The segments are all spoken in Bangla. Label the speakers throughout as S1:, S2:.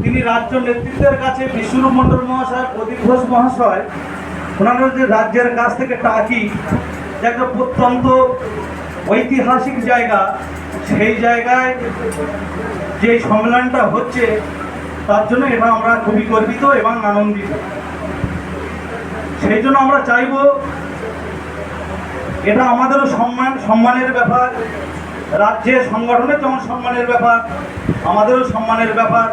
S1: তিনি রাজ্য নেতৃত্বের কাছে বিশ্বরূপ মণ্ডল মহাশয়, প্রদীপ ঘোষ মহাশয়, ওনারা যে রাজ্যের কাছ থেকে টাকি, যে একটা প্রত্যন্ত ঐতিহাসিক জায়গা, সেই জায়গায় যে সম্মেলনটা হচ্ছে তার জন্য এটা আমরা খুবই গর্বিত এবং আনন্দিত। সেই জন্য আমরা চাইব এটা আমাদেরও সম্মানের ব্যাপার, রাজ্যের সংগঠনের যেমন সম্মানের ব্যাপার, আমাদেরও সম্মানের ব্যাপার।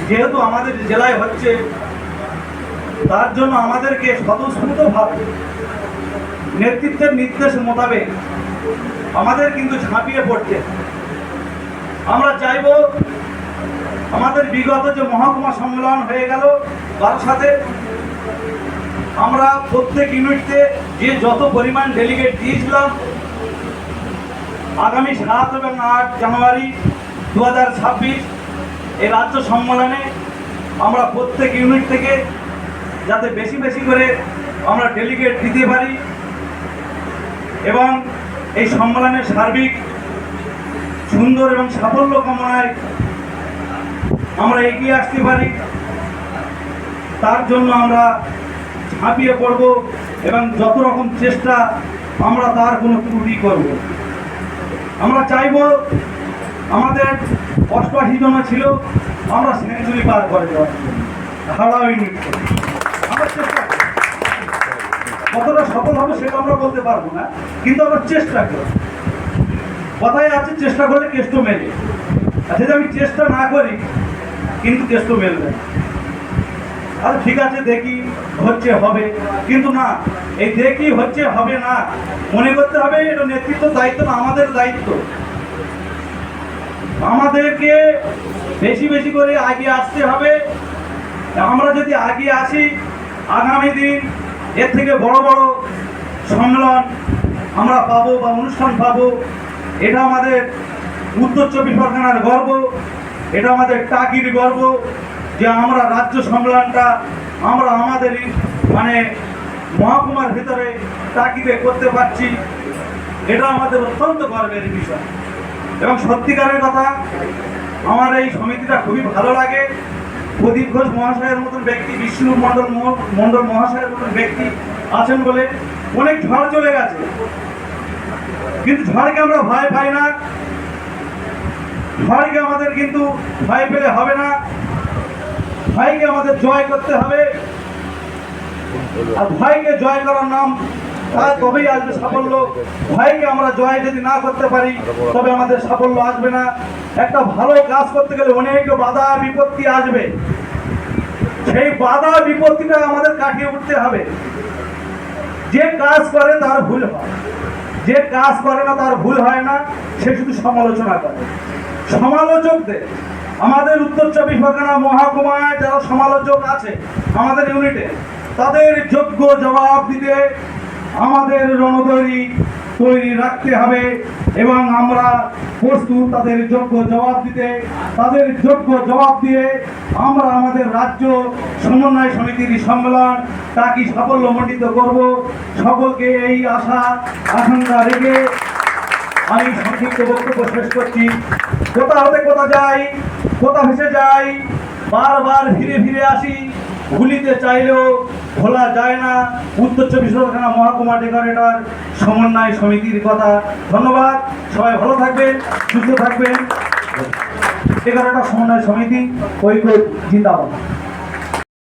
S1: যেহেতু আমাদের জেলায় হচ্ছে, তার জন্য আমাদেরকে স্বতঃস্ফূর্তভাবে নেতৃত্বের নির্দেশ মোতাবেক আমাদের কিন্তু ঝাঁপিয়ে পড়ছে। আমরা চাইব আমাদের বিগত যে মহকুমা সম্মেলন হয়ে গেল বারাসাতে, আমরা প্রত্যেক ইউনিটে যে যত পরিমাণ ডেলিগেট দিয়েছিলাম, আগামী 7 এবং 8 জানুয়ারি 2026 এই রাজ্য সম্মেলনে আমরা প্রত্যেক ইউনিট থেকে যাতে বেশি বেশি করে আমরা ডেলিগেট দিতে পারি এবং এই সম্মেলনের সার্বিক সুন্দর এবং সাফল্য কামনায় আমরা এগিয়ে আসতে পারি, তার জন্য আমরা ঝাঁপিয়ে পড়ব এবং যত রকম চেষ্টা আমরা তার কোনো ত্রুটি করব। আমরা চাইব আমাদের 88 জন ছিল, আমরা সেঞ্চুরি পার করে দেওয়ার জন্য হাওড়া ইউনিট আমরা চেষ্টা করি। কতটা সফল হবে সেটা আমরা বলতে পারবো না, কিন্তু আমরা চেষ্টা করি। কথায় আছে চেষ্টা করলে কেষ্ট মেলে। আর যদি আমি চেষ্টা না করি কিন্তু কেষ্ট মেলবে। আর ঠিক আছে দেখি হচ্ছে হবে, কিন্তু না, এই দেখি হচ্ছে হবে না মনে করতে হবে এটা নেতৃত্ব দায়িত্ব না, আমাদের দায়িত্ব। আমাদেরকে বেশি বেশি করে আগে আসতে হবে। আমরা যদি আগে আসি, আগামী দিন এর থেকে বড় বড় সম্মেলন আমরা পাবো বা অনুষ্ঠান পাবো। এটা আমাদের উত্তর 24 পরগনার গর্ব, এটা আমাদের টাকির গর্ব যে আমরা রাজ্য সম্মেলনটা আমরা আমাদের মানে মহকুমার ভিতরে টাকিতে করতে পারছি। এটা আমাদের অত্যন্ত গর্বের বিষয় এবং সত্যিকারের কথা, আমার এই সমিতিটা খুবই ভালো লাগে। প্রদীপ ঘোষ মহাশয়ের মতন ব্যক্তি, বিশ্বরূপ মণ্ডল মহাশয়ের মতন ব্যক্তি আছেন বলে অনেক ঝড় চলে গেছে, কিন্তু ঝড়কে আমরা ভয় পাই না। ভয়কে আমাদের কিন্তু ভয় পেলে হবে না, ভয়কে আমাদের জয় করতে হবে। আর ভয়কে জয় করার নাম তবেই আসবে সাফল্য। ভয়কে আমরা জয় যদি না করতে পারি তবে আমাদের সাফল্য আসবে না। একটা ভালো কাজ করতে গেলে অনেক বাধা বিপত্তি আসবে, সেই বাধা বিপত্তিটা আমাদের কাটিয়ে উঠতে হবে। যে কাজ করে তার ভুল হয়, যে কাজ করে না তার ভুল হয় না, সে শুধু সমালোচনা করে। সমালোচকদের আমাদের উত্তর 24 পরগনা মহকুমায় যারা সমালোচক আছে আমাদের ইউনিটে, তাদের যোগ্য জবাব দিতে আমাদের রণতরী তৈরি রাখতে হবে এবং আমরা প্রস্তুত তাদের যোগ্য জবাব দিতে। তাদের যোগ্য জবাব দিয়ে আমরা আমাদের রাজ্য সমন্বয় সমিতির সম্মেলন তাকে সাফল্যমণ্ডিত করব। সকলকে এই আশা আকাঙ্ক্ষা রেখে আমি সংক্ষিপ্ত বক্তব্য শেষ করছি। কোথা হতে কোথা যাই, কোথা ভেসে যাই, বারবার ফিরে ফিরে আসি, ভুলিতে চাইলেও ভোলা যায় না উত্তর 24 পরগনা মহকুমা ডেকোরেটর সমন্বয় সমিতির কথা। ধন্যবাদ, সবাই ভালো থাকবেন, সুস্থ থাকবেন। ডেকোরেটর সমন্বয় সমিতি ঐক্য জিন্দাবাদ।